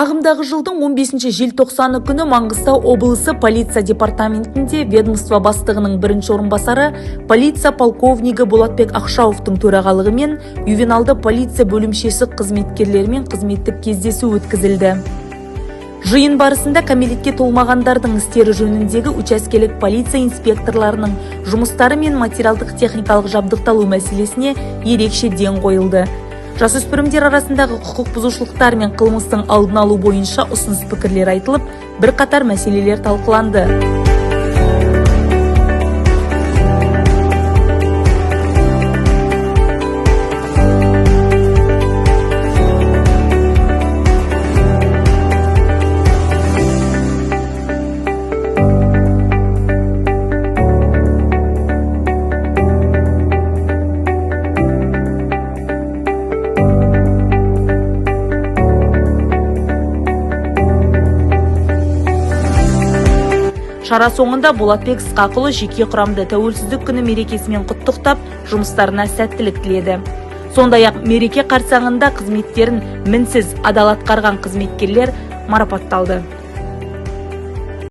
Ағымдағы жылдың 15 желтоқсаны күні Маңғыстау облысы полиция департаментінде ведомство бастығының бірінші орынбасары полиция полковнигі Болатбек Ақшауовтың төрағалығымен ювеналды полиция бөлімшесі қызметкерлерімен қызметтік кездесу өткізілді. Жиын барысында кәмелетке толмағандардың істері жөніндегі учаскелік полиция инспекторларының жұмыстары мен материалдық техникалық жабдықталу мәселесіне ерекше ден қойылды. Жасөспірімдер арасындағы құқық бұзушылықтар мен қылмыстың алдын алу бойынша ұсыныс пікірлер айтылып, бірқатар мәселелер талқыланды. Шара соңында Болатбек Ысқақұлы жеке құрамды тәуелсіздік күні мерекесімен құттықтап, жұмыстарына сәттілік тіледі. Сондай-ақ мереке қарсаңында қызметтерін мінсіз адал атқарған қызметкерлер марапатталды.